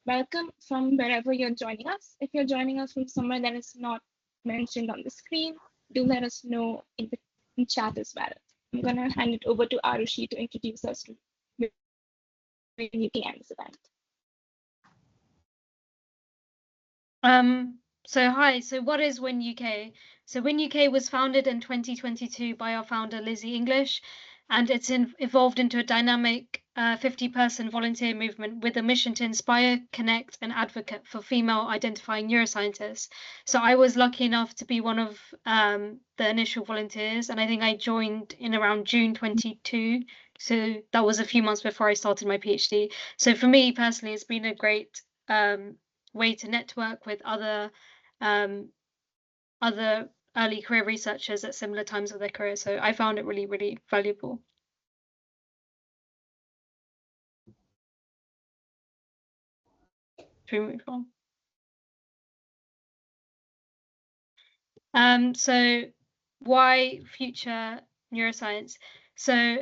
Welcome from wherever you're joining us. If you're joining us from somewhere that is not mentioned on the screen, do let us know in chat as well. I'm going to hand it over to Arushi to introduce us to WiNUK and this event. Hi, so what is WiNUK? So WiNUK was founded in 2022 by our founder, Lizzie English, and it's evolved into a dynamic 50-person volunteer movement with a mission to inspire, connect, and advocate for female identifying neuroscientists. So I was lucky enough to be one of the initial volunteers, and I think I joined in around June 22. So that was a few months before I started my PhD. So for me personally, it's been a great way to network with other early career researchers at similar times of their career. So I found it really, really valuable. Should we move on? So why future neuroscience? So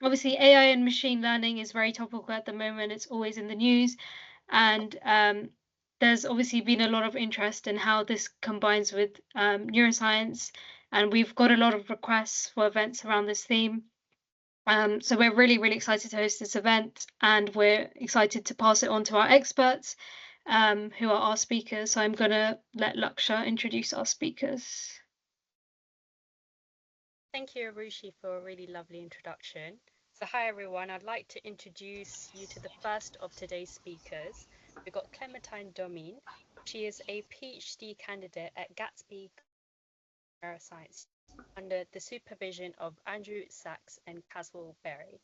obviously AI and machine learning is very topical at the moment. It's always in the news, and there's obviously been a lot of interest in how this combines with neuroscience, and we've got a lot of requests for events around this theme. So we're really, really excited to host this event, and we're excited to pass it on to our experts, who are our speakers. So I'm going to let Laksha introduce our speakers. Thank you, Arushi, for a really lovely introduction. So hi, everyone. I'd like to introduce you to the first of today's speakers. We've got Clementine Domin. She is a PhD candidate at Gatsby Neuroscience under the supervision of Andrew Sachs and Caswell Berry.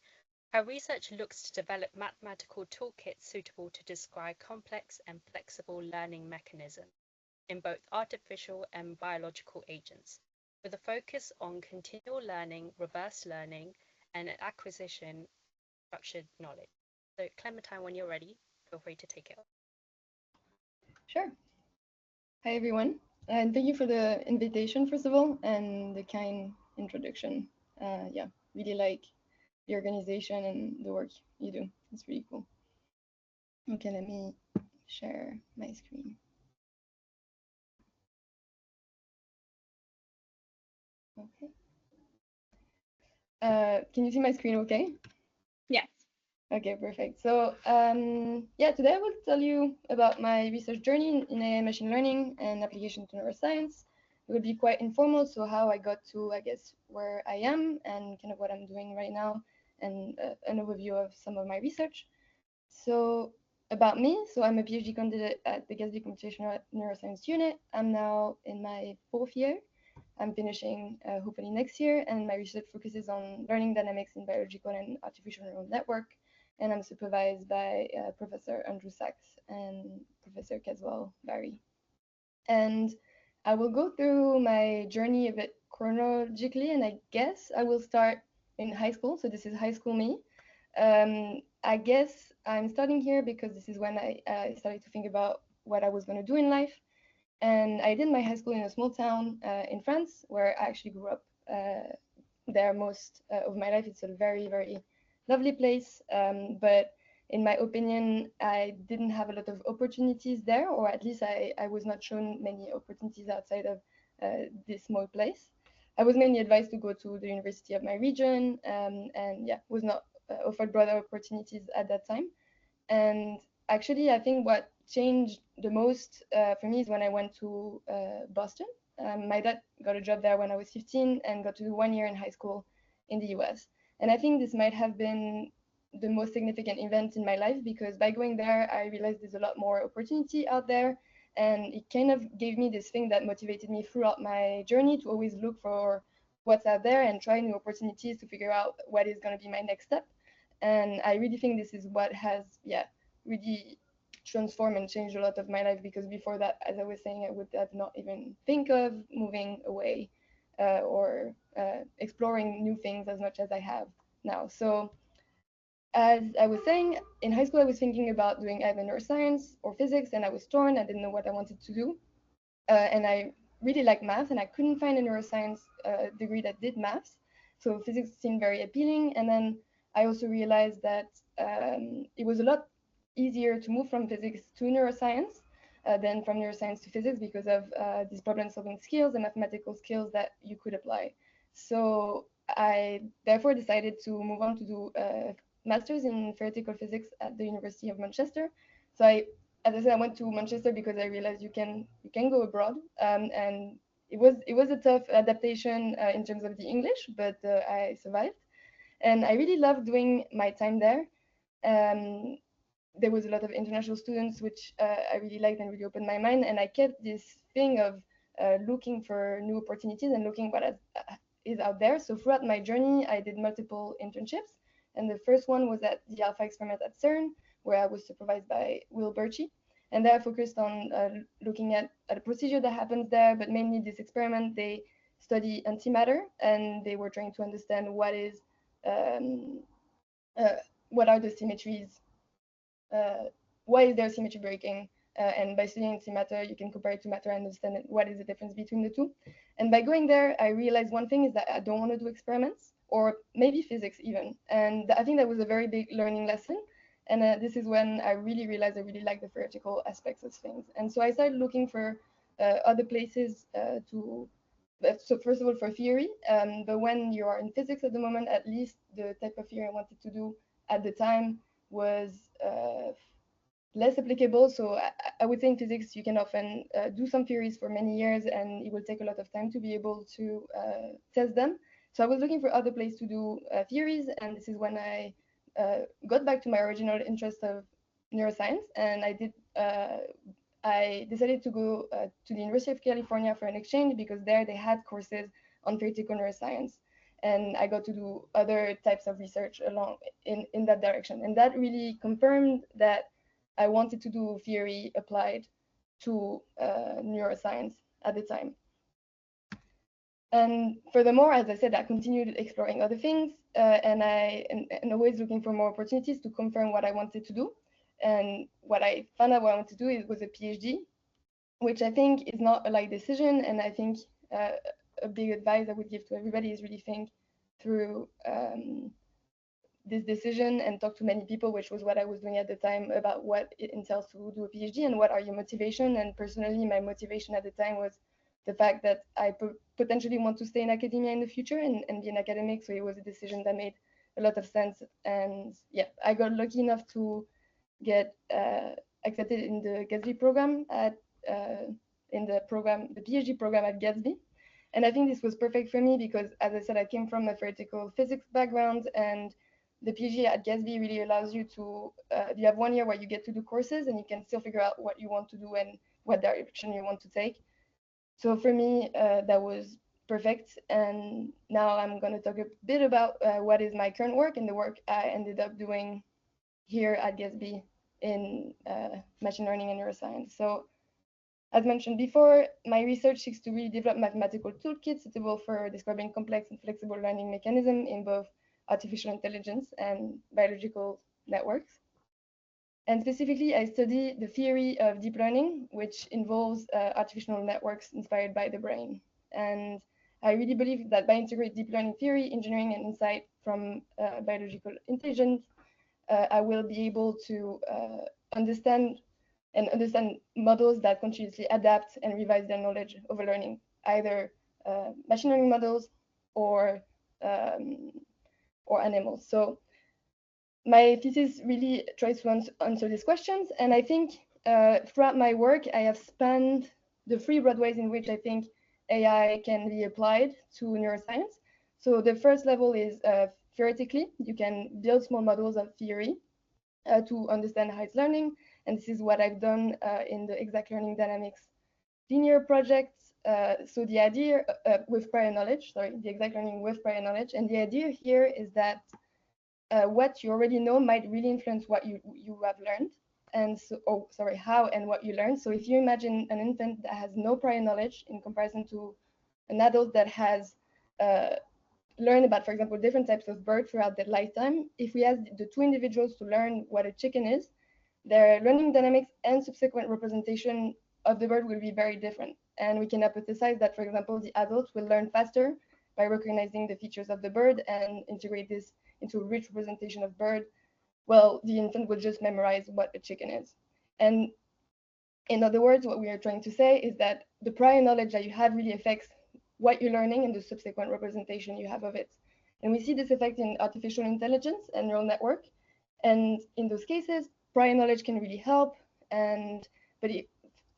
Her research looks to develop mathematical toolkits suitable to describe complex and flexible learning mechanisms in both artificial and biological agents, with a focus on continual learning, reverse learning, and acquisition of structured knowledge. So Clementine, when you're ready, feel free to take it. Sure. Hi, everyone. And thank you for the invitation, first of all, and the kind introduction. Yeah, really like the organization and the work you do. It's really cool. Okay, let me share my screen. Okay. Can you see my screen okay? Yes. Okay, perfect. So yeah, today I will tell you about my research journey in AI machine learning and application to neuroscience. It will be quite informal, so how I got to, I guess, where I am and kind of what I'm doing right now, and an overview of some of my research. So about me, so I'm a PhD candidate at the Gatsby Computational Neuroscience Unit. I'm now in my 4th year. I'm finishing hopefully next year, and my research focuses on learning dynamics in biological and artificial neural network. And I'm supervised by Professor Andrew Sachs and Professor Caswell Berry. And I will go through my journey a bit chronologically, and I guess I will start in high school. So this is high school me. I guess I'm starting here because this is when I started to think about what I was going to do in life. And I did my high school in a small town in France, where I actually grew up there most of my life. It's a very, very lovely place. But in my opinion, I didn't have a lot of opportunities there, or at least I was not shown many opportunities outside of this small place. I was mainly advised to go to the university of my region, and yeah, was not offered broader opportunities at that time. And actually, I think what changed the most for me is when I went to Boston. My dad got a job there when I was 15 and got to do 1 year in high school in the US. And I think this might have been the most significant event in my life, because by going there, I realized there's a lot more opportunity out there. And it kind of gave me this thing that motivated me throughout my journey to always look for what's out there and try new opportunities to figure out what is going to be my next step. And I really think this is what has, yeah, really transformed and changed a lot of my life, because before that, as I was saying, I would have not even think of moving away or exploring new things as much as I have now. So as I was saying, in high school, I was thinking about doing either neuroscience or physics, and I was torn. I didn't know what I wanted to do. And I really like math, and I couldn't find a neuroscience degree that did maths. So physics seemed very appealing. And then I also realized that it was a lot easier to move from physics to neuroscience than from neuroscience to physics because of these problem-solving skills and mathematical skills that you could apply. So I therefore decided to move on to do a master's in theoretical physics at the University of Manchester. So as I said, I went to Manchester because I realized you can go abroad, and it was a tough adaptation in terms of the English, but I survived, and I really loved doing my time there. There was a lot of international students, which I really liked and really opened my mind, and I kept this thing of looking for new opportunities and looking what is out there. So throughout my journey, I did multiple internships, and the first one was at the Alpha experiment at CERN, where I was supervised by Will Birchie. And there I focused on looking at a procedure that happens there, but mainly this experiment, they study antimatter, and they were trying to understand what are the symmetries, why is there symmetry breaking, and by studying antimatter, you can compare it to matter and understand what is the difference between the two. And by going there, I realized one thing is that I don't want to do experiments, or maybe physics even. And I think that was a very big learning lesson. And this is when I really realized I really like the theoretical aspects of things. And so I started looking for other places so first of all, for theory, but when you are in physics at the moment, at least the type of theory I wanted to do at the time was less applicable. So I would say in physics, you can often do some theories for many years, and it will take a lot of time to be able to test them. So I was looking for other places to do theories, and this is when I got back to my original interest of neuroscience, and I decided to go to the University of California for an exchange because there they had courses on theoretical neuroscience, and I got to do other types of research along in that direction, and that really confirmed that I wanted to do theory applied to neuroscience at the time. And furthermore, as I said, I continued exploring other things, and always looking for more opportunities to confirm what I wanted to do. And what I found out what I wanted to do was a PhD, which I think is not a light decision. And I think a big advice I would give to everybody is really think through this decision and talk to many people, which was what I was doing at the time, about what it entails to do a PhD and what are your motivation. And personally, my motivation at the time was the fact that I potentially want to stay in academia in the future and be an academic. So it was a decision that made a lot of sense. And yeah, I got lucky enough to get accepted in the Gatsby program the PhD program at Gatsby. And I think this was perfect for me because, as I said, I came from a theoretical physics background, and the PhD at Gatsby really allows you to, you have 1 year where you get to do courses and you can still figure out what you want to do and what direction you want to take. So for me, that was perfect. And now I'm going to talk a bit about what is my current work and the work I ended up doing here at Gatsby in machine learning and neuroscience. So as mentioned before, my research seeks to really develop mathematical toolkits suitable for describing complex and flexible learning mechanisms in both artificial intelligence and biological networks. And specifically, I study the theory of deep learning, which involves artificial networks inspired by the brain. And I really believe that by integrating deep learning theory, engineering, and insight from biological intelligence, I will be able to understand models that continuously adapt and revise their knowledge over learning, either machine learning models or animals. So my thesis really tries to answer these questions, and I think throughout my work, I have spanned the three broad ways in which I think AI can be applied to neuroscience. So the first level is theoretically, you can build small models of theory to understand how it's learning. And this is what I've done in the exact learning dynamics linear projects. So the idea with prior knowledge, the exact learning with prior knowledge. And the idea here is that what you already know might really influence what you have learned. And so, how and what you learn. So if you imagine an infant that has no prior knowledge in comparison to an adult that has learn about, for example, different types of birds throughout their lifetime, if we ask the two individuals to learn what a chicken is, their learning dynamics and subsequent representation of the bird will be very different. And we can hypothesize that, for example, the adults will learn faster by recognizing the features of the bird and integrate this into a rich representation of bird, well, the infant will just memorize what a chicken is. And in other words, what we are trying to say is that the prior knowledge that you have really affects what you're learning and the subsequent representation you have of it. And we see this effect in artificial intelligence and neural network. And in those cases, prior knowledge can really help.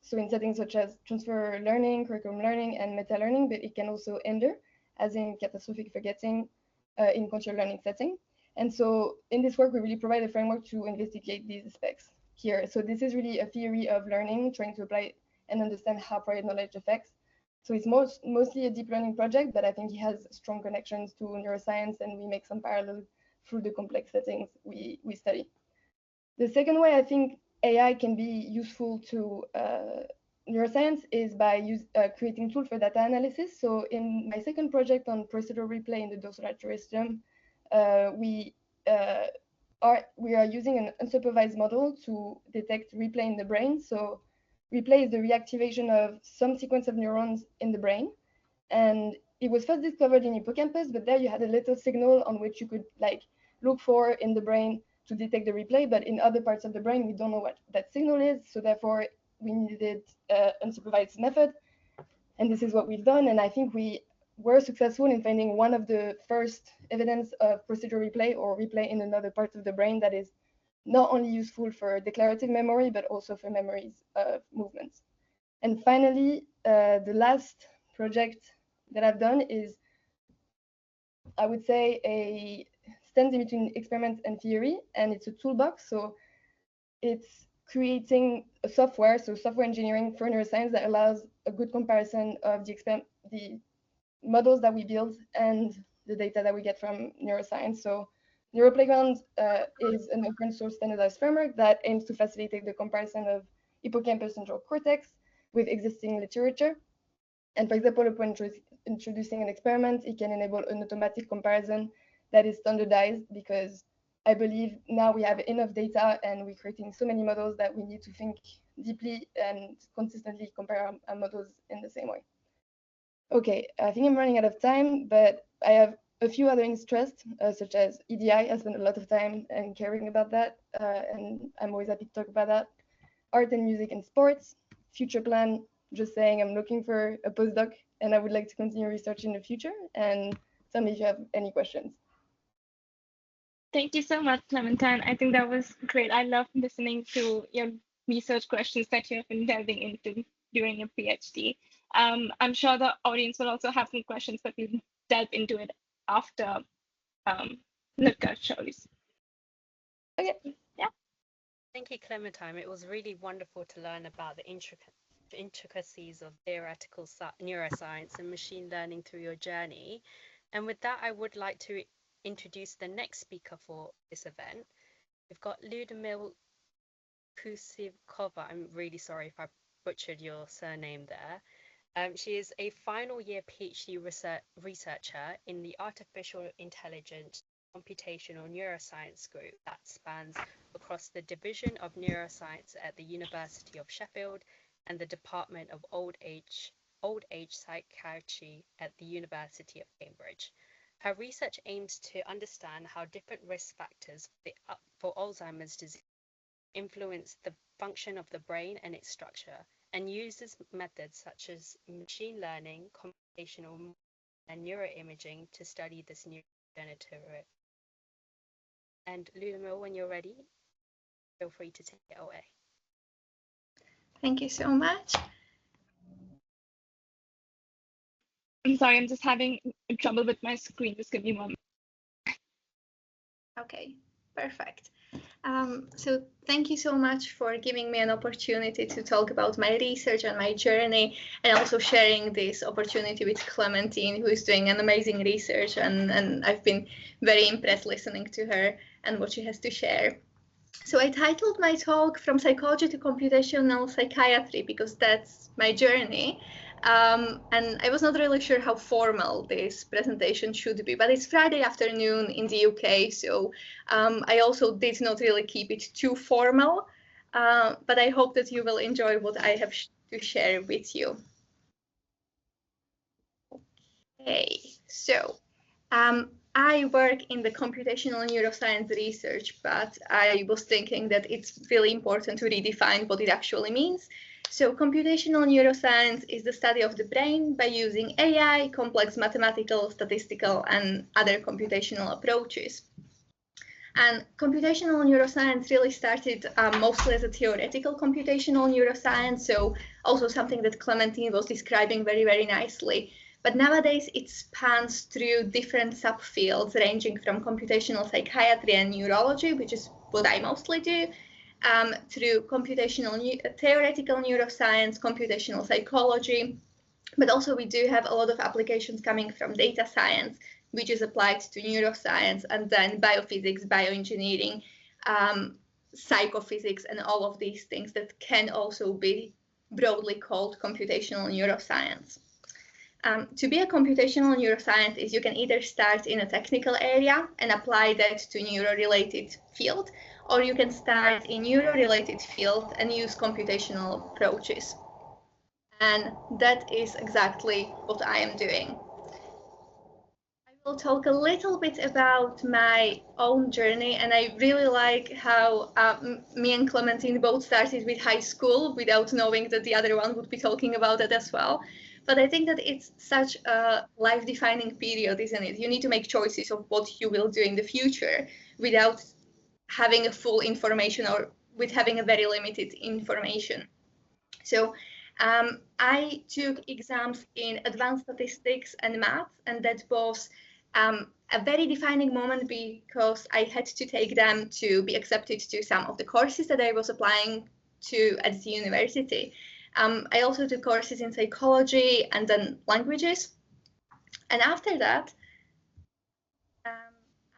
So in settings such as transfer learning, curriculum learning, and meta learning, but it can also hinder, as in catastrophic forgetting in control learning setting. And so in this work, we really provide a framework to investigate these aspects here. So this is really a theory of learning, trying to apply and understand how prior knowledge affects. So it's mostly a deep learning project, but I think it has strong connections to neuroscience, and we make some parallels through the complex settings we study. The second way I think AI can be useful to neuroscience is by creating tools for data analysis. So in my second project on procedural replay in the dorsal terrestrium, we are using an unsupervised model to detect replay in the brain. So replay is the reactivation of some sequence of neurons in the brain. And it was first discovered in hippocampus, but there you had a little signal on which you could look for in the brain to detect the replay. But in other parts of the brain, we don't know what that signal is. So therefore, we needed an unsupervised method. And this is what we've done. And I think we were successful in finding one of the first evidence of procedural replay or replay in another part of the brain that is not only useful for declarative memory, but also for memories of movements. And finally, the last project that I've done is, I would say, stands in between experiment and theory, and it's a toolbox. So it's creating a software, so software engineering for neuroscience that allows a good comparison of the models that we build and the data that we get from neuroscience. So NeuroPlayground is an open source standardized framework that aims to facilitate the comparison of hippocampus central cortex with existing literature. And for example, upon introducing an experiment, it can enable an automatic comparison that is standardized, because I believe now we have enough data and we're creating so many models that we need to think deeply and consistently compare our models in the same way. Okay, I think I'm running out of time, but I have a few other interests, such as EDI. I spend a lot of time and caring about that, and I'm always happy to talk about that. Art and music and sports, future plan, just saying I'm looking for a postdoc and I would like to continue research in the future, and tell me if you have any questions. Thank you so much, Clementine. I think that was great. I love listening to your research questions that you have been delving into during your PhD. I'm sure the audience will also have some questions, but we'll delve into it after Nutka shows. Okay. Yeah. Thank you, Clementine. It was really wonderful to learn about the intricacies of theoretical neuroscience and machine learning through your journey. And with that, I would like to introduce the next speaker for this event. We've got Lyudmila Kusivkova. I'm really sorry if I butchered your surname there. She is a final year PhD researcher in the Artificial Intelligence Computational Neuroscience group that spans across the Division of Neuroscience at the University of Sheffield and the Department of Old Age Psychiatry at the University of Cambridge. Her research aims to understand how different risk factors for Alzheimer's disease influence the function of the brain and its structure, and uses methods such as machine learning, computational, and neuroimaging to study this neurodegenerative risk. And Lyudmila, when you're ready, feel free to take it away. Thank you so much. I'm sorry, I'm just having trouble with my screen. Just give me a moment. Okay, perfect. So thank you so much for giving me an opportunity to talk about my research and my journey, and also sharing this opportunity with Clementine, who is doing an amazing research, and I've been very impressed listening to her and what she has to share. So I titled my talk From Psychology to Computational Psychiatry because that's my journey. And I was not really sure how formal this presentation should be, but it's Friday afternoon in the UK, so I also did not really keep it too formal, but I hope that you will enjoy what I have to share with you. Okay, so I work in the computational neuroscience research, but I was thinking that it's really important to redefine what it actually means. So computational neuroscience is the study of the brain by using AI, complex mathematical, statistical, and other computational approaches. And computational neuroscience really started mostly as a theoretical computational neuroscience, so also something that Clementine was describing very, very nicely. But nowadays it spans through different subfields ranging from computational psychiatry and neurology, which is what I mostly do, through theoretical neuroscience, computational psychology, but also we do have a lot of applications coming from data science, which is applied to neuroscience, and then biophysics, bioengineering, psychophysics, and all of these things that can also be broadly called computational neuroscience. To be a computational neuroscientist, you can either start in a technical area and apply that to neuro-related field, or you can start in neuro-related field and use computational approaches. And that is exactly what I am doing. I will talk a little bit about my own journey, and I really like how me and Clementine both started with high school without knowing that the other one would be talking about it as well. But I think that it's such a life-defining period, isn't it? You need to make choices of what you will do in the future without having a full information or with having a very limited information. So I took exams in advanced statistics and math, and that was a very defining moment because I had to take them to be accepted to some of the courses that I was applying to at the university. I also took courses in psychology and then languages. And after that,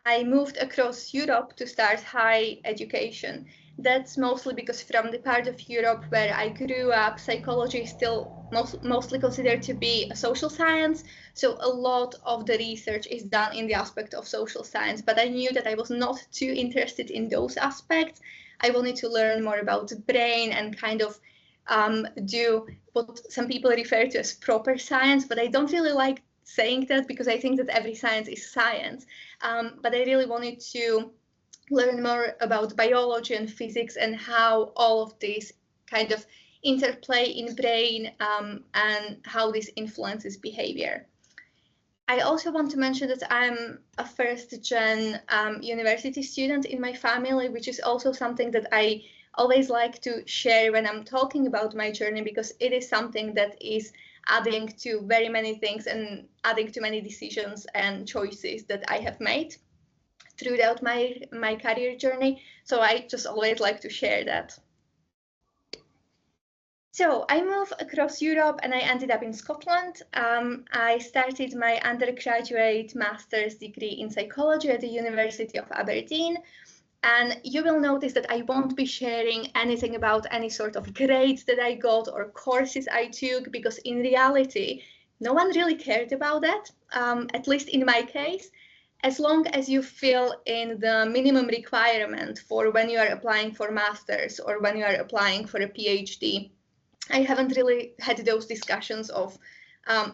I moved across Europe to start higher education. That's mostly because from the part of Europe where I grew up, psychology is still mostly considered to be a social science. So a lot of the research is done in the aspect of social science, but I knew that I was not too interested in those aspects. I wanted to learn more about the brain and kind of do what some people refer to as proper science, but I don't really like saying that because I think that every science is science. But I really wanted to learn more about biology and physics and how all of these kind of interplay in brain and how this influences behavior. I also want to mention that I'm a first-gen university student in my family, which is also something that I always like to share when I'm talking about my journey, because it is something that is adding to very many things and adding to many decisions and choices that I have made throughout my career journey. So I just always like to share that. So I moved across Europe and I ended up in Scotland. I started my undergraduate master's degree in psychology at the University of Aberdeen. And you will notice that I won't be sharing anything about any sort of grades that I got or courses I took, because in reality, no one really cared about that, at least in my case. As long as you fill in the minimum requirement for when you are applying for masters or when you are applying for a PhD, I haven't really had those discussions of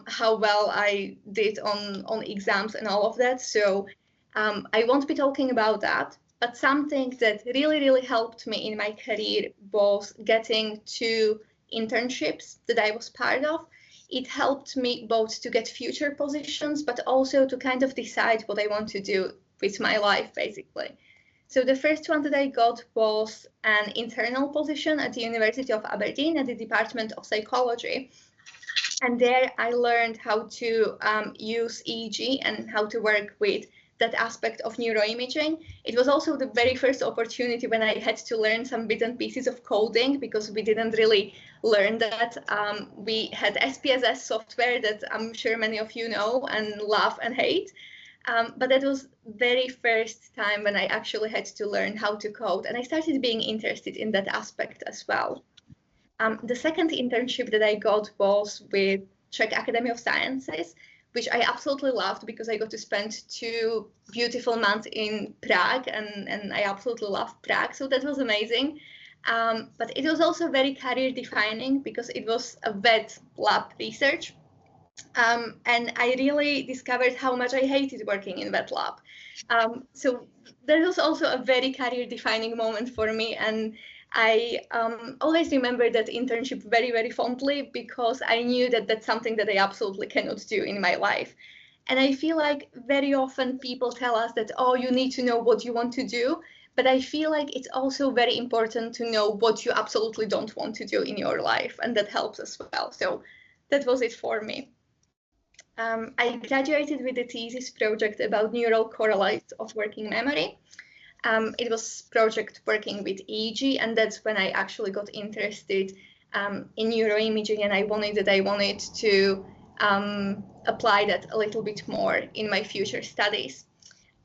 how well I did on exams and all of that. So I won't be talking about that. But something that really, really helped me in my career was getting 2 internships that I was part of. It helped me both to get future positions, but also to kind of decide what I want to do with my life, basically. So the first one that I got was an internal position at the University of Aberdeen at the Department of Psychology. And there I learned how to use EEG and how to work with that aspect of neuroimaging. It was also the very first opportunity when I had to learn some bits and pieces of coding, because we didn't really learn that. We had SPSS software that I'm sure many of you know and love and hate. But that was very first time when I actually had to learn how to code, and I started being interested in that aspect as well. The second internship that I got was with Czech Academy of Sciences, which I absolutely loved because I got to spend 2 beautiful months in Prague, and I absolutely loved Prague, so that was amazing. But it was also very career defining because it was a wet lab research. And I really discovered how much I hated working in that lab. So that was also a very career-defining moment for me, and I always remember that internship very, very fondly because I knew that that's something that I absolutely cannot do in my life. And I feel like very often people tell us that, oh, you need to know what you want to do. But I feel like it's also very important to know what you absolutely don't want to do in your life, and that helps as well. So that was it for me. I graduated with a thesis project about neural correlates of working memory. It was project working with EEG, and that's when I actually got interested in neuroimaging, and I wanted to apply that a little bit more in my future studies.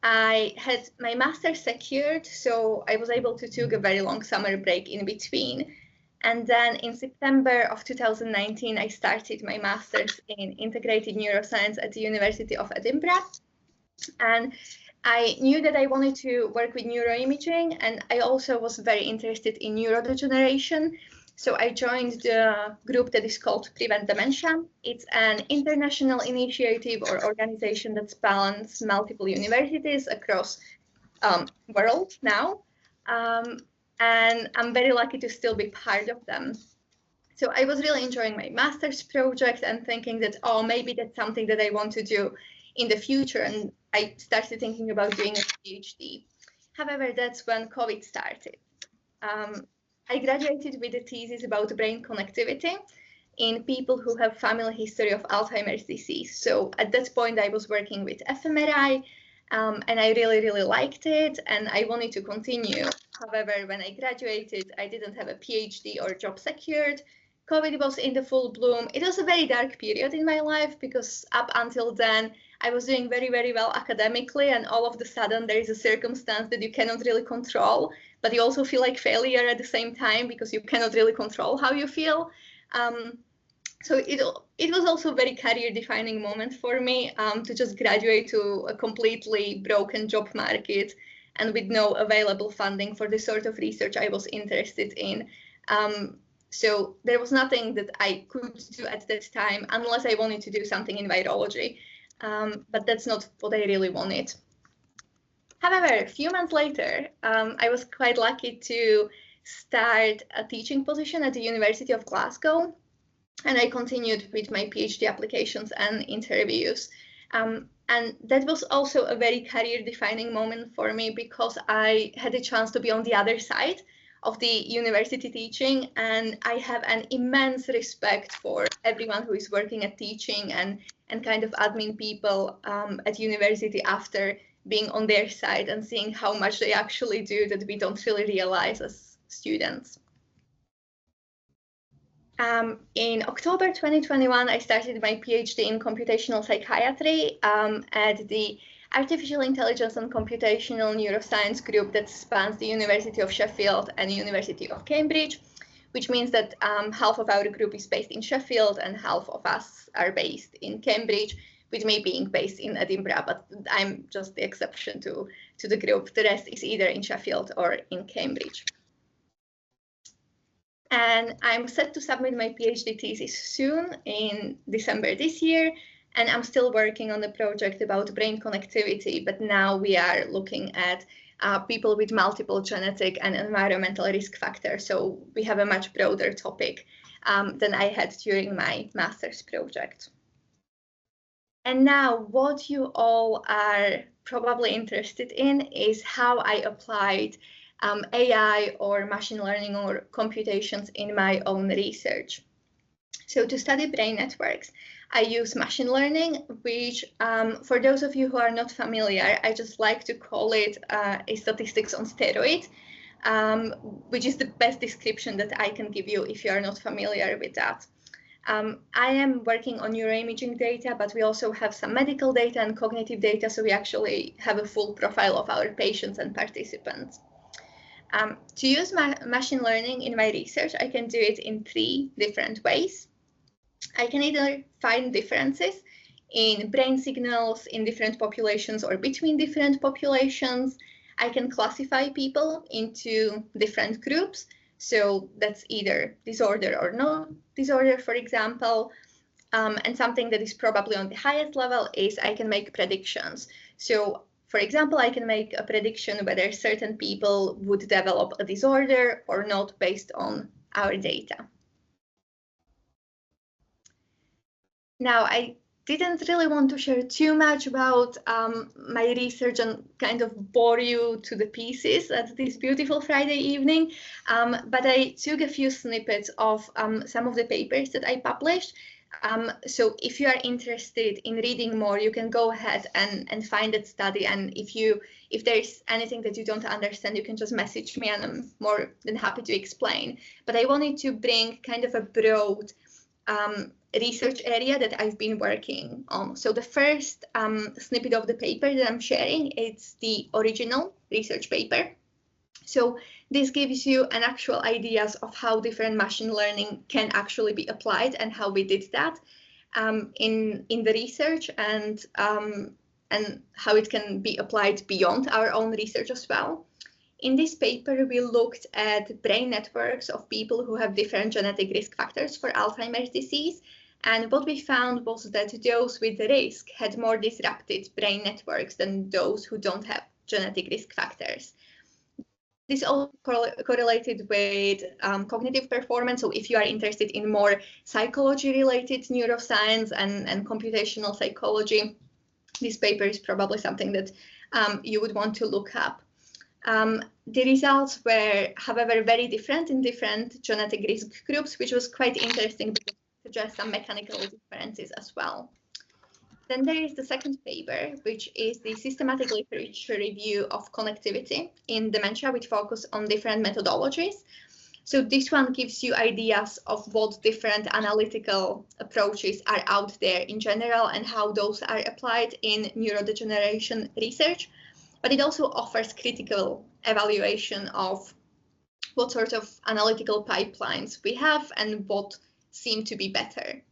I had my master's secured, so I was able to take a very long summer break in between. And then in September of 2019, I started my master's in integrated neuroscience at the University of Edinburgh. And I knew that I wanted to work with neuroimaging, and I also was very interested in neurodegeneration. So I joined the group that is called Prevent Dementia. It's an international initiative or organization that spans multiple universities across world now. And I'm very lucky to still be part of them. So I was really enjoying my master's project and thinking that, oh, maybe that's something that I want to do in the future. And I started thinking about doing a PhD. However, that's when COVID started. I graduated with a thesis about brain connectivity in people who have family history of Alzheimer's disease. So at that point, I was working with fMRI, and I really, really liked it, and I wanted to continue. However, when I graduated, I didn't have a PhD or job secured. COVID was in the full bloom. It was a very dark period in my life because up until then, I was doing very, very well academically, and all of a sudden there is a circumstance that you cannot really control, but you also feel like failure at the same time because you cannot really control how you feel. So it was also a very career-defining moment for me to just graduate to a completely broken job market and with no available funding for the sort of research I was interested in. So there was nothing that I could do at that time unless I wanted to do something in virology. But that's not what I really wanted. However, a few months later, I was quite lucky to start a teaching position at the University of Glasgow. And I continued with my PhD applications and interviews. And that was also a very career-defining moment for me because I had a chance to be on the other side of the university teaching. And I have an immense respect for everyone who is working at teaching and kind of admin people at university after being on their side and seeing how much they actually do that we don't really realize as students. In October 2021, I started my PhD in computational psychiatry at the Artificial Intelligence and Computational Neuroscience group that spans the University of Sheffield and the University of Cambridge, which means that half of our group is based in Sheffield and half of us are based in Cambridge, with me being based in Edinburgh, but I'm just the exception to the group. The rest is either in Sheffield or in Cambridge. And I'm set to submit my PhD thesis soon in December this year. And I'm still working on the project about brain connectivity, but now we are looking at people with multiple genetic and environmental risk factors. So we have a much broader topic than I had during my master's project. And now what you all are probably interested in is how I applied AI or machine learning or computations in my own research. So to study brain networks, I use machine learning, which for those of you who are not familiar, I just like to call it a statistics on steroid, which is the best description that I can give you if you are not familiar with that. I am working on neuroimaging data, but we also have some medical data and cognitive data, so we actually have a full profile of our patients and participants. To use machine learning in my research, I can do it in 3 different ways. I can either find differences in brain signals in different populations or between different populations. I can classify people into different groups. So that's either disorder or no disorder, for example. And something that is probably on the highest level is I can make predictions. So, for example, I can make a prediction whether certain people would develop a disorder or not based on our data. Now, I didn't really want to share too much about my research and kind of bore you to the pieces at this beautiful Friday evening, but I took a few snippets of some of the papers that I published. So if you are interested in reading more, you can go ahead and find that study. And if there's anything that you don't understand, you can just message me and I'm more than happy to explain. But I wanted to bring kind of a broad research area that I've been working on. So the first snippet of the paper that I'm sharing, it's the original research paper. So this gives you an actual ideas of how different machine learning can actually be applied and how we did that in the research and how it can be applied beyond our own research as well. In this paper, we looked at brain networks of people who have different genetic risk factors for Alzheimer's disease. And what we found was that those with the risk had more disrupted brain networks than those who don't have genetic risk factors. This also correlated with cognitive performance. So if you are interested in more psychology-related neuroscience and computational psychology, this paper is probably something that you would want to look up. The results were, however, very different in different genetic risk groups, which was quite interesting because it suggests some mechanical differences as well. Then there is the second paper, which is the systematic literature review of connectivity in dementia with focus on different methodologies. So this one gives you ideas of what different analytical approaches are out there in general and how those are applied in neurodegeneration research. But it also offers critical evaluation of what sort of analytical pipelines we have and what seem to be better.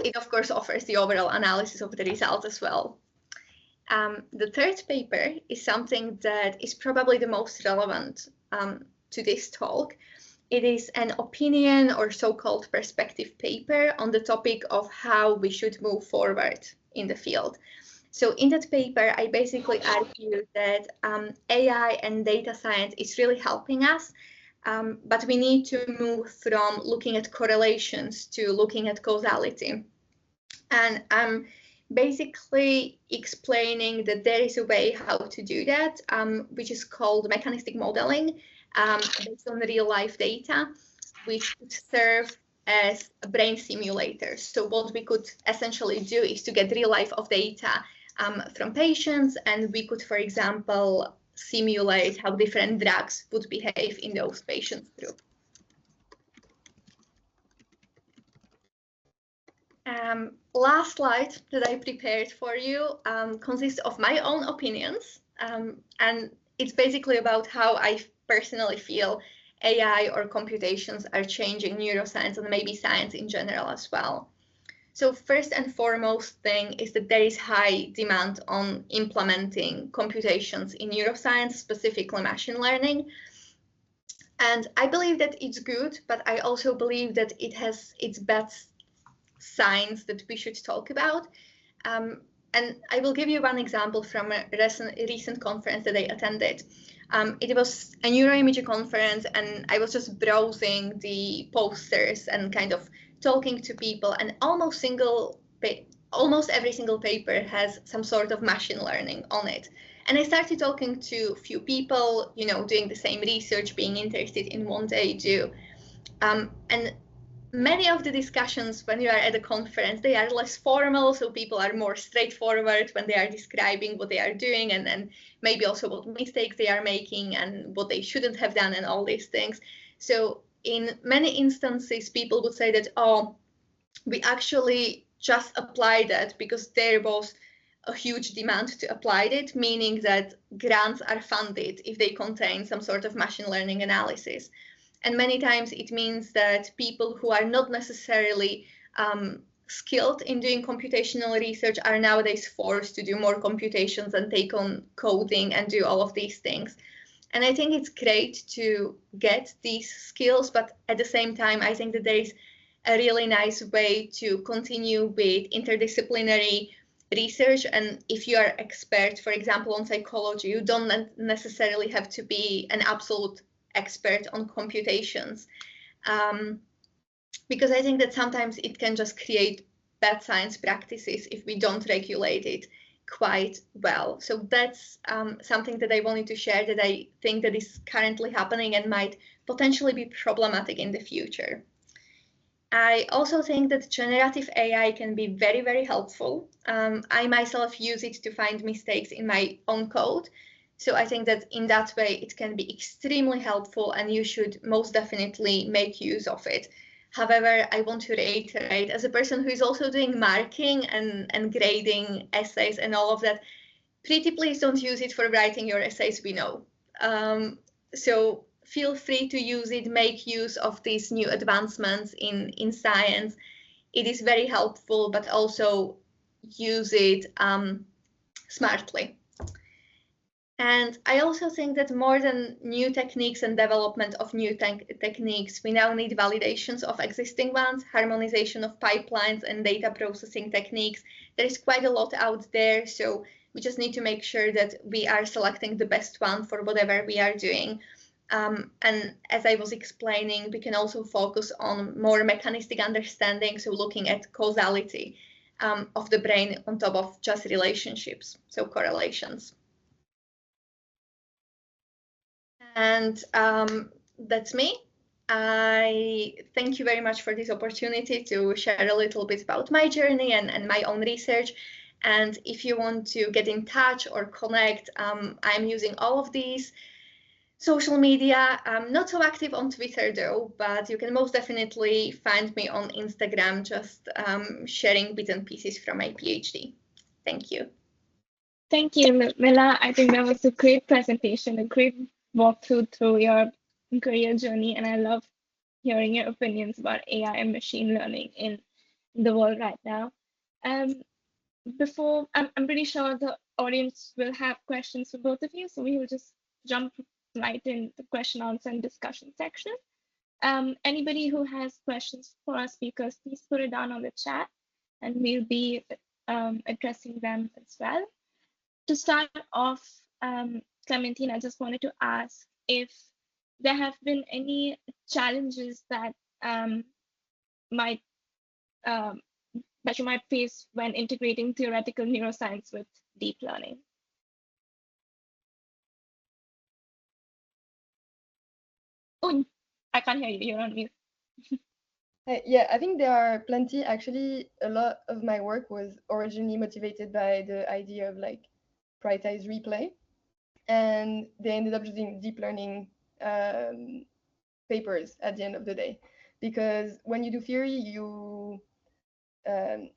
It, of course, offers the overall analysis of the result as well. The third paper is something that is probably the most relevant to this talk. It is an opinion or so-called perspective paper on the topic of how we should move forward in the field. So in that paper, I basically argue that AI and data science is really helping us, but we need to move from looking at correlations to looking at causality. And I'm basically explaining that there is a way how to do that, which is called mechanistic modeling based on real life data, which could serve as a brain simulator. So what we could essentially do is to get real life of data from patients, and we could, for example, simulate how different drugs would behave in those patients group. Last slide that I prepared for you consists of my own opinions, and it's basically about how I personally feel AI or computations are changing neuroscience and maybe science in general as well. So first and foremost thing is that there is high demand on implementing computations in neuroscience, specifically machine learning. And I believe that it's good, but I also believe that it has its bad signs that we should talk about. And I will give you one example from a recent conference that I attended. It was a neuroimaging conference, and I was just browsing the posters and kind of talking to people, and almost every single paper has some sort of machine learning on it. And I started talking to a few people, you know, doing the same research, being interested in what they do. And many of the discussions when you are at a conference, they are less formal, so people are more straightforward when they are describing what they are doing, and maybe also what mistakes they are making and what they shouldn't have done and all these things. So in many instances, people would say that, oh, we actually just applied that because there was a huge demand to apply it, meaning that grants are funded if they contain some sort of machine learning analysis. And many times it means that people who are not necessarily skilled in doing computational research are nowadays forced to do more computations and take on coding and do all of these things. And I think it's great to get these skills, but at the same time, I think that there is a really nice way to continue with interdisciplinary research. And if you are expert, for example, on psychology, you don't necessarily have to be an absolute expert on computations. Because I think that sometimes it can just create bad science practices if we don't regulate it quite well. So that's something that I wanted to share, that I think that is currently happening and might potentially be problematic in the future. I also think that generative AI can be very, very helpful. I myself use it to find mistakes in my own code. So I think that in that way, it can be extremely helpful, and you should most definitely make use of it. However, I want to reiterate, as a person who is also doing marking and grading essays and all of that, pretty please don't use it for writing your essays, we know. So feel free to use it, make use of these new advancements in science. It is very helpful, but also use it smartly. And I also think that more than new techniques and development of new techniques, we now need validations of existing ones, harmonization of pipelines and data processing techniques. There is quite a lot out there, so we just need to make sure that we are selecting the best one for whatever we are doing. And as I was explaining, we can also focus on more mechanistic understanding, so looking at causality of the brain on top of just relationships, so correlations. And that's me. I thank you very much for this opportunity to share a little bit about my journey and my own research. And if you want to get in touch or connect, I'm using all of these social media. I'm not so active on Twitter though, but you can most definitely find me on Instagram, just sharing bits and pieces from my PhD. Thank you. Thank you, Mila. I think that was a great presentation, a great walkthrough through your career journey, and I love hearing your opinions about AI and machine learning in the world right now. Before, I'm pretty sure the audience will have questions for both of you, so we will just jump right in the question, answer, and discussion section. Anybody who has questions for our speakers, please put it down on the chat, and we'll be addressing them as well. To start off, Clementine, I just wanted to ask if there have been any challenges that that you might face when integrating theoretical neuroscience with deep learning. Oh, I can't hear you. You're on mute. Yeah, I think there are plenty. Actually, a lot of my work was originally motivated by the idea of like prioritize replay, and they ended up using deep learning papers at the end of the day, because when you do theory, you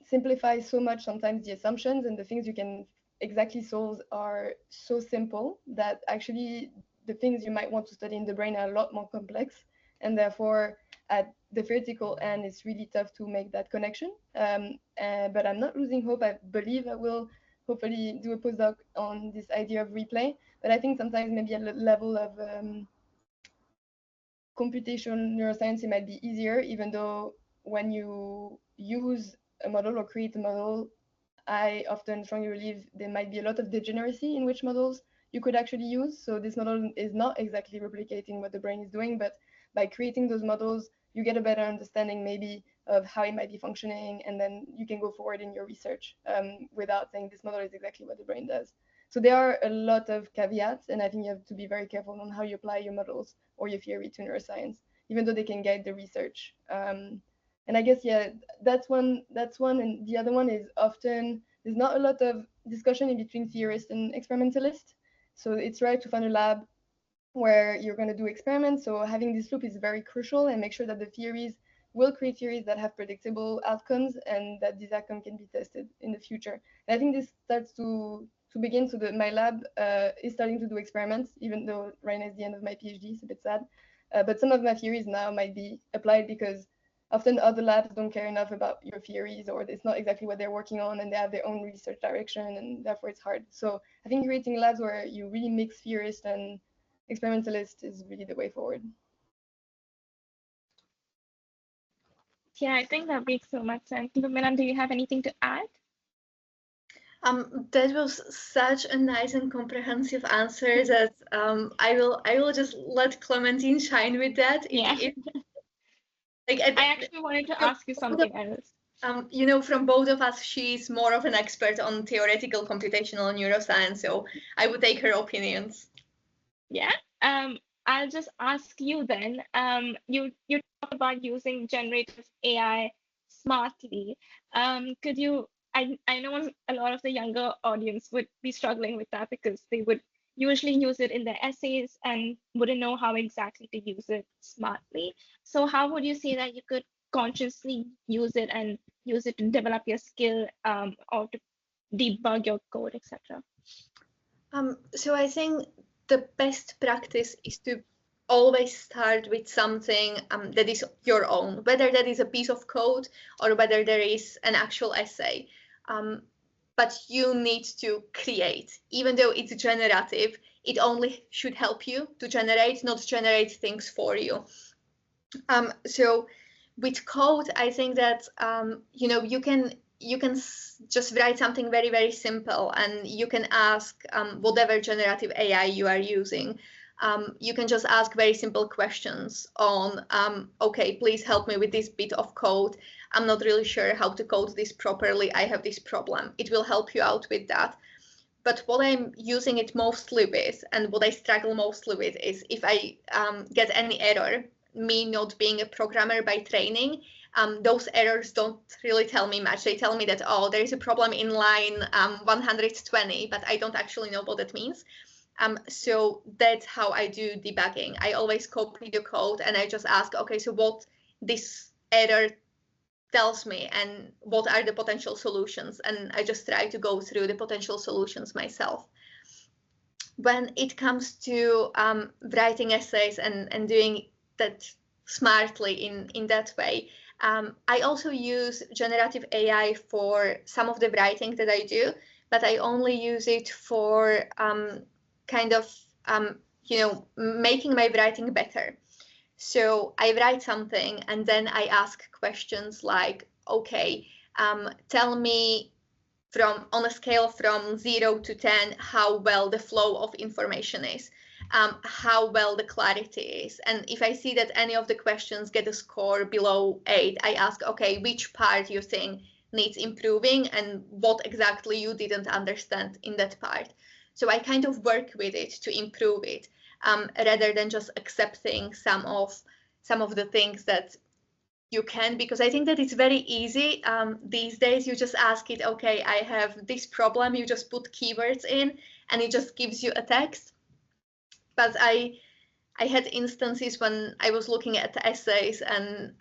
simplify so much sometimes the assumptions, and the things you can exactly solve are so simple that actually the things you might want to study in the brain are a lot more complex, and therefore at the theoretical end it's really tough to make that connection. But I'm not losing hope. I believe I will hopefully do a postdoc on this idea of replay, but I think sometimes maybe at a level of computation neuroscience it might be easier, even though when you use a model or create a model, I often strongly believe there might be a lot of degeneracy in which models you could actually use. So this model is not exactly replicating what the brain is doing, but by creating those models, you get a better understanding maybe of how it might be functioning, and then you can go forward in your research without saying this model is exactly what the brain does. So there are a lot of caveats, and I think you have to be very careful on how you apply your models or your theory to neuroscience, even though they can guide the research. And I guess, yeah, that's one. And the other one is often there's not a lot of discussion in between theorists and experimentalists. So it's rare to find a lab where you're going to do experiments. So having this loop is very crucial, and make sure that the theories will create theories that have predictable outcomes, and that these outcomes can be tested in the future. And I think this starts to begin. So my lab is starting to do experiments, even though right now is the end of my PhD. It's a bit sad. But some of my theories now might be applied, because often other labs don't care enough about your theories, or it's not exactly what they're working on, and they have their own research direction, and therefore it's hard. So I think creating labs where you really mix theorists and experimentalists is really the way forward. Yeah, I think that makes so much sense. Lumina, do you have anything to add? That was such a nice and comprehensive answer that I will just let Clementine shine with that. Yeah. Like I actually wanted to ask you something else. You know, from both of us, she's more of an expert on theoretical computational neuroscience, so I would take her opinions. Yeah. I'll just ask you then. You talked about using generative AI smartly. Could you? I know a lot of the younger audience would be struggling with that because they would usually use it in their essays and wouldn't know how exactly to use it smartly. So how would you say that you could consciously use it and use it to develop your skill, or to debug your code, etc.? So I think the best practice is to always start with something that is your own, whether that is a piece of code or whether there is an actual essay. But you need to create. Even though it's generative, it only should help you to generate, not generate things for you. So with code, I think that you know, you can just write something very, very simple, and you can ask whatever generative AI you are using. You can just ask very simple questions on, okay, please help me with this bit of code. I'm not really sure how to code this properly. I have this problem. It will help you out with that. But what I'm using it mostly with, and what I struggle mostly with, is if I get any error, me not being a programmer by training, those errors don't really tell me much. They tell me that, oh, there is a problem in line 120, but I don't actually know what that means. So that's how I do debugging. I always copy the code and I just ask, okay, so what this error tells me and what are the potential solutions, and I just try to go through the potential solutions myself. When it comes to writing essays and doing that smartly in that way, I also use generative AI for some of the writing that I do, but I only use it for kind of you know, making my writing better. So I write something and then I ask questions like, okay, tell me on a scale from 0 to 10, how well the flow of information is, how well the clarity is. And if I see that any of the questions get a score below 8, I ask, okay, which part you think needs improving and what exactly you didn't understand in that part. So I kind of work with it to improve it, rather than just accepting some of the things that you can, because I think that it's very easy these days. You just ask it, okay, I have this problem, you just put keywords in and it just gives you a text. But I had instances when I was looking at essays and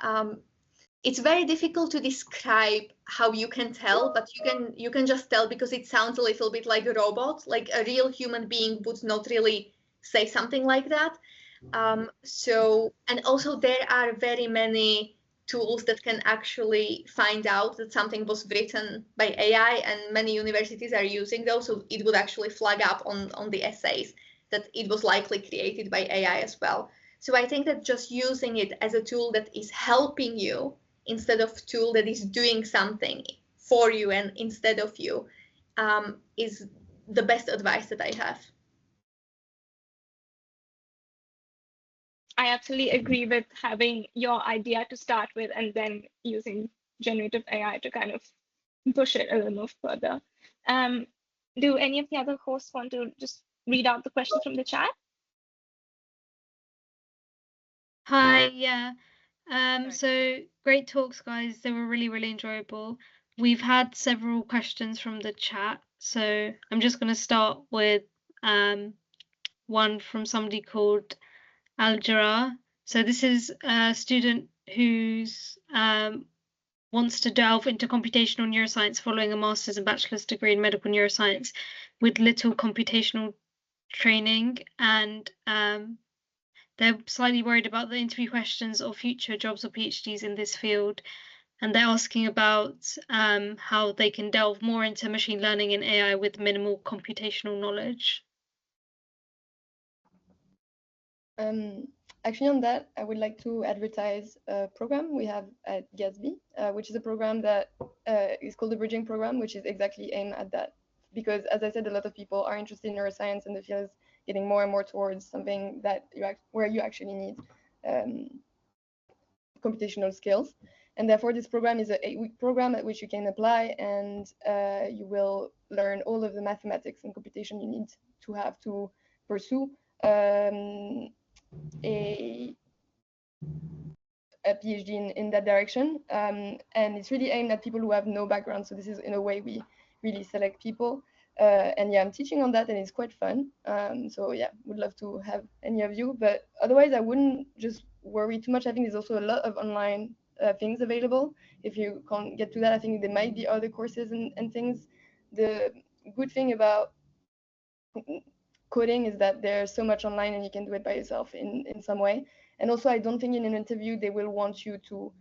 it's very difficult to describe how you can tell, but you can just tell because it sounds a little bit like a robot. Like a real human being would not really say something like that. So, and also there are very many tools that can actually find out that something was written by AI, and many universities are using those, so it would actually flag up on the essays that it was likely created by AI as well. So I think that just using it as a tool that is helping you instead of tool that is doing something for you and instead of you is the best advice that I have. I absolutely agree with having your idea to start with and then using generative AI to kind of push it a little more further. Do any of the other hosts want to just read out the questions from the chat? Hi, yeah. So great talks, guys. They were really, really enjoyable. We've had several questions from the chat, so I'm just going to start with one from somebody called Al-Jarrah. So this is a student who's wants to delve into computational neuroscience following a master's and bachelor's degree in medical neuroscience with little computational training, and they're slightly worried about the interview questions or future jobs or PhDs in this field. And they're asking about how they can delve more into machine learning and AI with minimal computational knowledge. Actually, on that, I would like to advertise a program we have at Gatsby, which is a program that is called the Bridging Program, which is exactly aimed at that. Because, as I said, a lot of people are interested in neuroscience, and the field is getting more and more towards something that where you actually need computational skills. And therefore, this program is an 8-week program at which you can apply, and you will learn all of the mathematics and computation you need to have to pursue a PhD in that direction. And it's really aimed at people who have no background. So this is, in a way, we really select people. And yeah, I'm teaching on that, and it's quite fun. So yeah, would love to have any of you. But otherwise, I wouldn't just worry too much. I think there's also a lot of online things available. If you can't get to that, I think there might be other courses and things. The good thing about coding is that there's so much online, and you can do it by yourself in some way. And also, I don't think in an interview they will want you to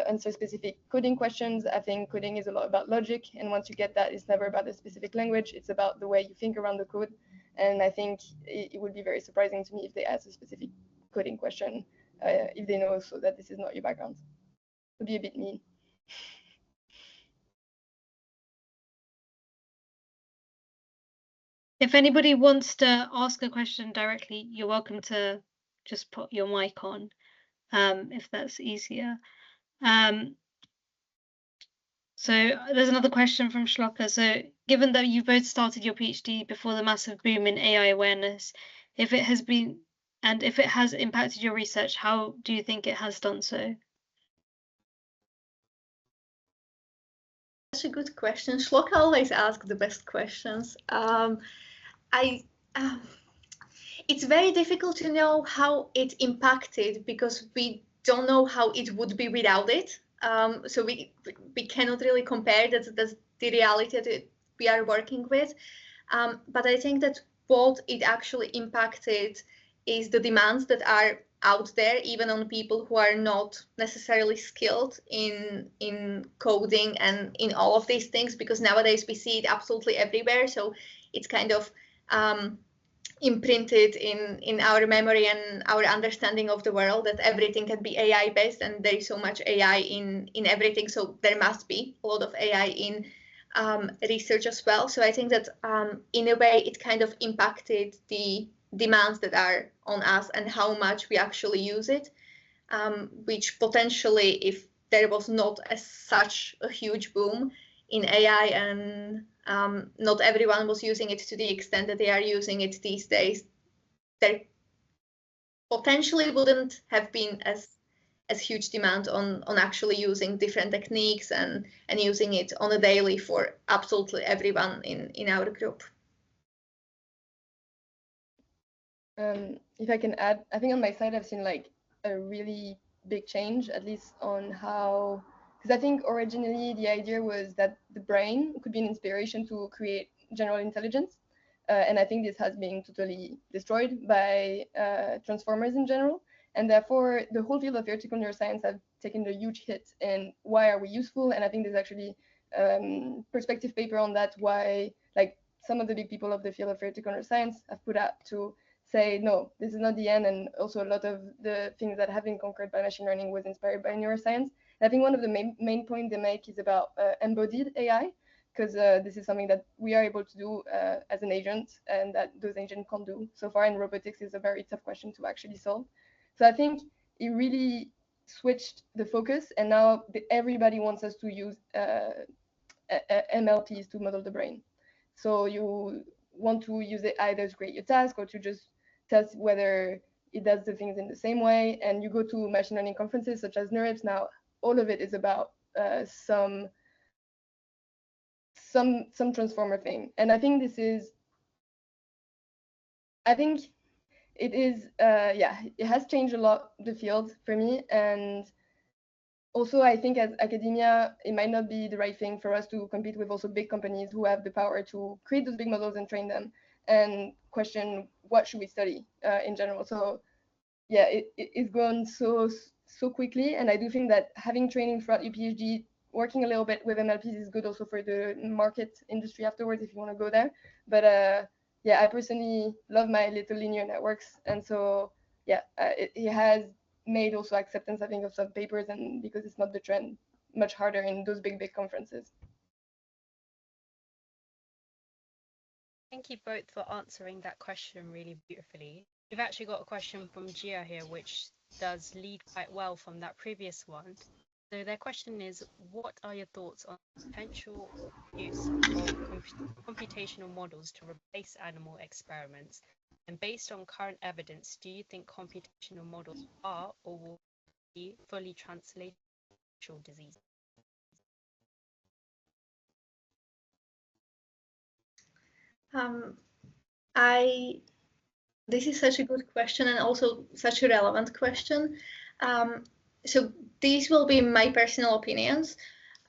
answer specific coding questions. I think coding is a lot about logic, and once you get that, it's never about a specific language. It's about the way you think around the code. And I think it would be very surprising to me if they ask a specific coding question if they know so that this is not your background. It would be a bit mean. If anybody wants to ask a question directly, you're welcome to just put your mic on, if that's easier. So there's another question from Schlocker. So given that you both started your PhD before the massive boom in AI awareness, if it has impacted your research, how do you think it has done so? That's a good question. Schlocker always asks the best questions. It's very difficult to know how it impacted because we don't know how it would be without it. So we cannot really compare. That's the reality that we are working with. But I think that what it actually impacted is the demands that are out there, even on people who are not necessarily skilled in coding and in all of these things, because nowadays we see it absolutely everywhere. So it's kind of imprinted in our memory and our understanding of the world that everything can be AI based, and there is so much AI in everything. So there must be a lot of AI in research as well. So I think that in a way it kind of impacted the demands that are on us and how much we actually use it, which potentially, if there was not such a huge boom in AI and not everyone was using it to the extent that they are using it these days, there potentially wouldn't have been as huge demand on actually using different techniques and using it on a daily for absolutely everyone in our group. If I can add, I think on my side I've seen like a really big change, at least on how, because I think originally the idea was that the brain could be an inspiration to create general intelligence. And I think this has been totally destroyed by transformers in general. And therefore, the whole field of theoretical neuroscience have taken a huge hit. And why are we useful? And I think there's actually perspective paper on that, why like some of the big people of the field of theoretical neuroscience have put out to say, no, this is not the end. And also a lot of the things that have been conquered by machine learning was inspired by neuroscience. And I think one of the main points they make is about embodied AI, because this is something that we are able to do as an agent and that those agents can't do so far. And robotics is a very tough question to actually solve. So I think it really switched the focus, and now everybody wants us to use MLPs to model the brain. So you want to use it either to create your task or to just test whether it does the things in the same way. And you go to machine learning conferences such as NeurIPS now, all of it is about some transformer thing. And I think this is, I think it is, yeah, it has changed a lot the field for me. And also, I think as academia, it might not be the right thing for us to compete with also big companies who have the power to create those big models and train them and question what should we study in general. So yeah, it's grown so quickly. And I do think that having training throughout your PhD, working a little bit with MLPs is good also for the market industry afterwards if you want to go there. But yeah, I personally love my little linear networks. And so yeah, it has made also acceptance, I think, of some papers, and because it's not the trend, much harder in those big conferences. Thank you both for answering that question really beautifully. We've actually got a question from Gia here, which does lead quite well from that previous one. So their question is, what are your thoughts on potential use of computational models to replace animal experiments? And based on current evidence, do you think computational models are or will be fully translated to disease? This is such a good question and also such a relevant question. So these will be my personal opinions.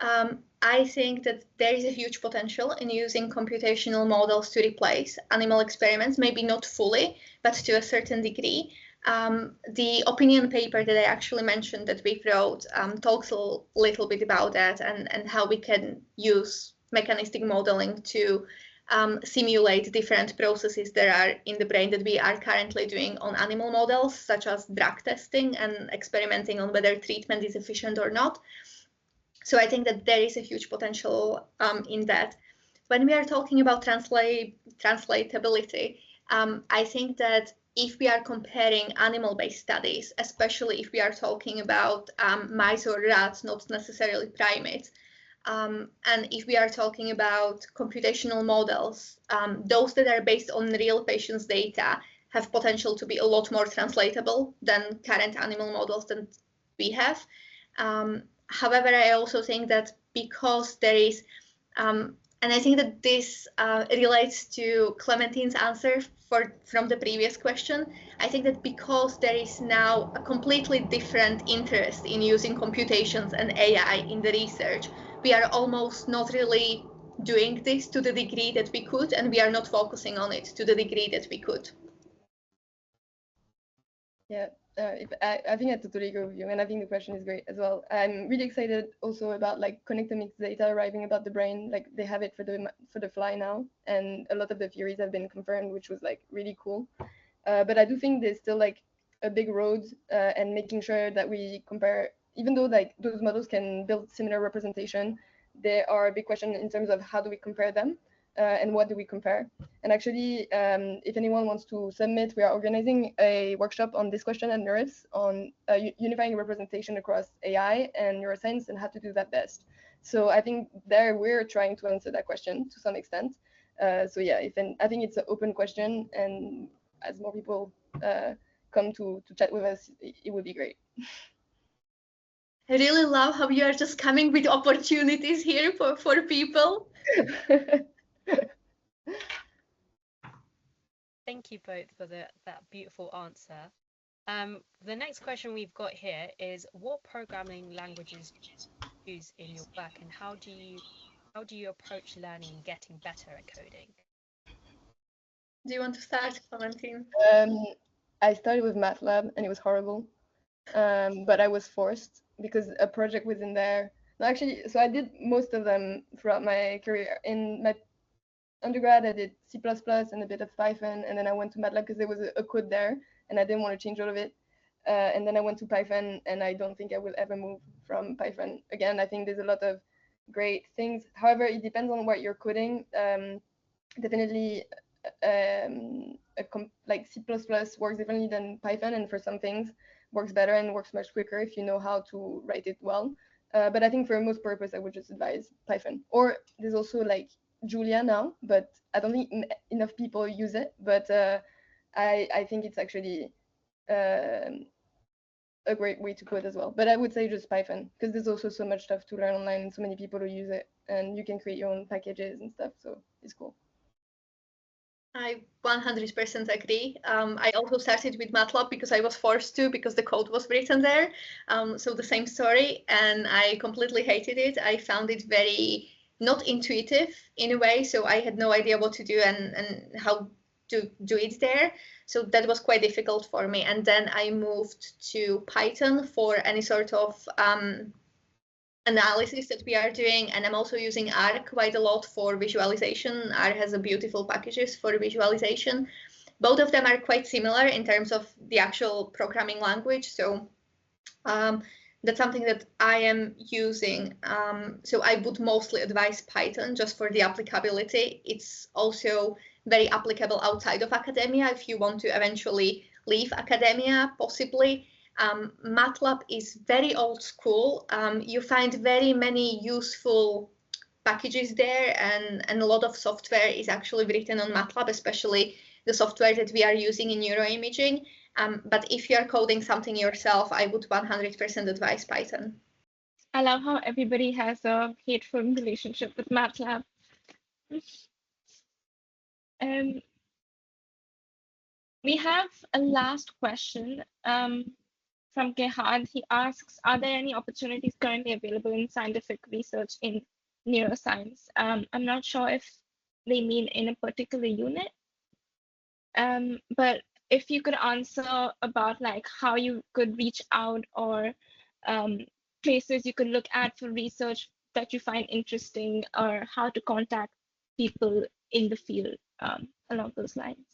I think that there is a huge potential in using computational models to replace animal experiments, maybe not fully, but to a certain degree. The opinion paper that I actually mentioned that we wrote talks a little bit about that and how we can use mechanistic modeling to simulate different processes that are in the brain that we are currently doing on animal models, such as drug testing and experimenting on whether treatment is efficient or not. So I think that there is a huge potential in that. When we are talking about translatability, I think that if we are comparing animal-based studies, especially if we are talking about mice or rats, not necessarily primates, and if we are talking about computational models, those that are based on real patients' data have potential to be a lot more translatable than current animal models that we have. However, I also think that because there is, and I think that this relates to Clementine's answer from the previous question. I think that because there is now a completely different interest in using computations and AI in the research, we are almost not really doing this to the degree that we could, and we are not focusing on it to the degree that we could. Yeah, I think I totally agree with you, and I think the question is great as well. I'm really excited also about like connectomics data arriving about the brain. Like they have it for the fly now, and a lot of the theories have been confirmed, which was like really cool. But I do think there's still like a big road, and making sure that we compare, even though like those models can build similar representation, there are a big question in terms of how do we compare them, and what do we compare. And actually, if anyone wants to submit, we are organizing a workshop on this question at NeurIPS on unifying representation across AI and neuroscience and how to do that best. So I think there we're trying to answer that question to some extent. So yeah, I think it's an open question, and as more people come to chat with us, it would be great. I really love how you are just coming with opportunities here for people. Thank you both for that beautiful answer. The next question we've got here is, what programming languages do you use in your work, and how do you approach learning and getting better at coding? Do you want to start, Clementine? I started with MATLAB and it was horrible, but I was forced because a project was in there. No, actually, so I did most of them throughout my career. In my undergrad, I did C++ and a bit of Python, and then I went to MATLAB because there was a code there, and I didn't want to change all of it. And then I went to Python, and I don't think I will ever move from Python again. I think there's a lot of great things. However, it depends on what you're coding. Definitely, like C++ works differently than Python, and for some things works better and works much quicker if you know how to write it well. But I think for most purpose, I would just advise Python. Or there's also like Julia now, but I don't think enough people use it. But I think it's actually a great way to code as well. But I would say just Python, because there's also so much stuff to learn online and so many people who use it, and you can create your own packages and stuff, so it's cool. I 100% agree. I also started with MATLAB because I was forced to, because the code was written there. So the same story, and I completely hated it. I found it very not intuitive in a way, so I had no idea what to do and how to do it there. So that was quite difficult for me. And then I moved to Python for any sort of analysis that we are doing, and I'm also using R quite a lot for visualization. R has a beautiful packages for visualization, Both of them are quite similar in terms of the actual programming language. So that's something that I am using. So I would mostly advise Python just for the applicability. It's also very applicable outside of academia if you want to eventually leave academia, possibly. MATLAB is very old school. You find very many useful packages there, and a lot of software is actually written on MATLAB, especially the software that we are using in neuroimaging. But if you are coding something yourself, I would 100% advise Python. I love how everybody has a hateful relationship with MATLAB. We have a last question from Gerhard. He asks, are there any opportunities currently available in scientific research in neuroscience? I'm not sure if they mean in a particular unit, but if you could answer about like how you could reach out or places you could look at for research that you find interesting, or how to contact people in the field along those lines.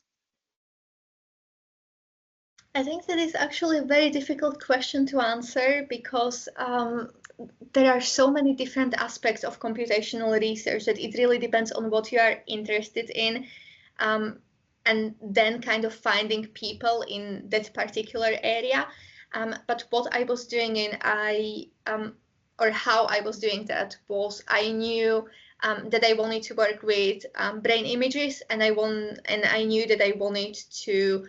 I think that is actually a very difficult question to answer because there are so many different aspects of computational research that it really depends on what you are interested in, and then kind of finding people in that particular area. But what I was doing or how I was doing that was I knew that I wanted to work with brain images, and I knew that I wanted to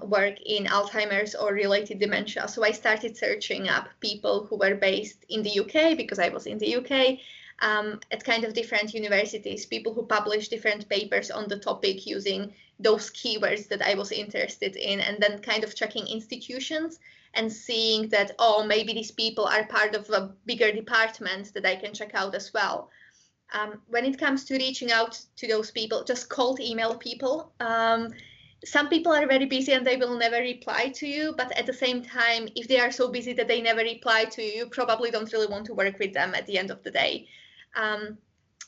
work in Alzheimer's or related dementia. So I started searching up people who were based in the UK, because I was in the UK, at kind of different universities, people who published different papers on the topic using those keywords that I was interested in, and then kind of checking institutions and seeing that, oh, maybe these people are part of a bigger department that I can check out as well. When it comes to reaching out to those people, just cold email people. Some people are very busy and they will never reply to you, but at the same time, if they are so busy that they never reply to you, you probably don't really want to work with them at the end of the day.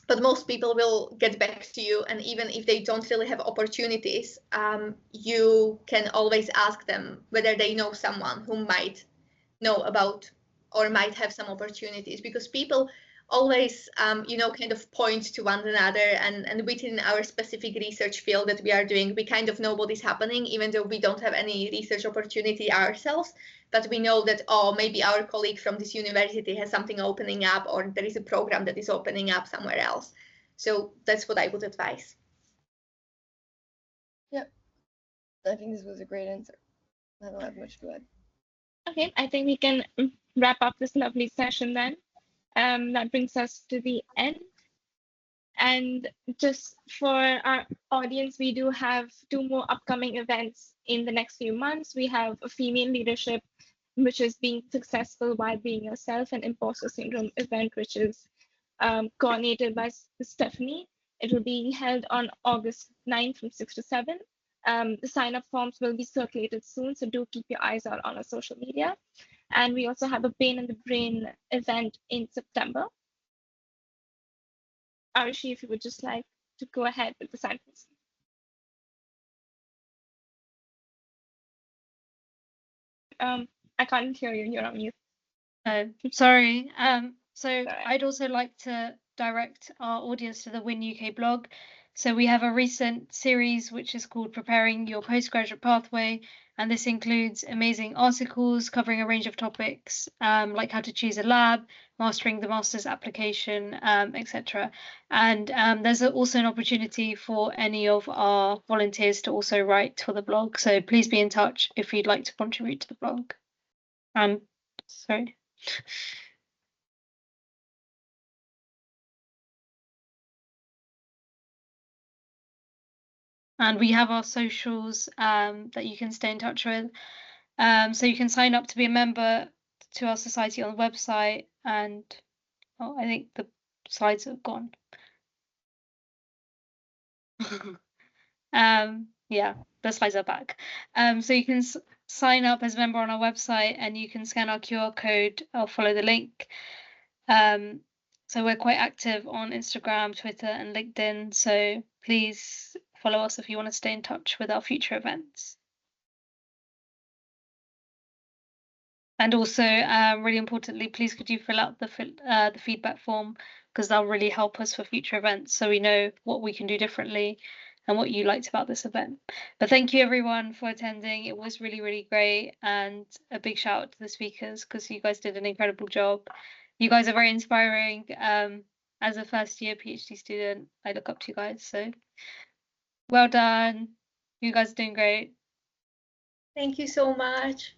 But most people will get back to you, and even if they don't really have opportunities, you can always ask them whether they know someone who might know about or might have some opportunities, because people always, kind of point to one another, and within our specific research field that we are doing, we kind of know what is happening, even though we don't have any research opportunity ourselves, but we know that, oh, maybe our colleague from this university has something opening up, or there is a program that is opening up somewhere else. So that's what I would advise. Yeah, I think this was a great answer. I don't have much to add. Okay, I think we can wrap up this lovely session then. That brings us to the end. And just for our audience, we do have 2 more upcoming events in the next few months. We have a female leadership, which is being successful while being yourself, an imposter syndrome event, which is coordinated by Stephanie. It will be held on August 9th from 6 to 7. The sign-up forms will be circulated soon, so do keep your eyes out on our social media. And we also have a Pain in the Brain event in September. Arushi, if you would just like to go ahead with the sentence. I can't hear you, you're on mute. Sorry. So I'd also like to direct our audience to the WiNUK blog. So we have a recent series which is called Preparing Your Postgraduate Pathway, and this includes amazing articles covering a range of topics, like how to choose a lab, mastering the master's application, etc. And there's also an opportunity for any of our volunteers to also write for the blog. So please be in touch if you'd like to contribute to the blog. Sorry. And we have our socials that you can stay in touch with. So you can sign up to be a member to our society on the website. And I think the slides have gone. Yeah, the slides are back. So you can sign up as a member on our website, and you can scan our QR code or follow the link. So we're quite active on Instagram, Twitter, and LinkedIn. So please follow us if you want to stay in touch with our future events. And also, really importantly, please could you fill out the feedback form, because that'll really help us for future events, so we know what we can do differently and what you liked about this event. But thank you everyone for attending. It was really, really great, and a big shout out to the speakers, because you guys did an incredible job. You guys are very inspiring. As a first year PhD student, I look up to you guys, so well done. You guys are doing great. Thank you so much.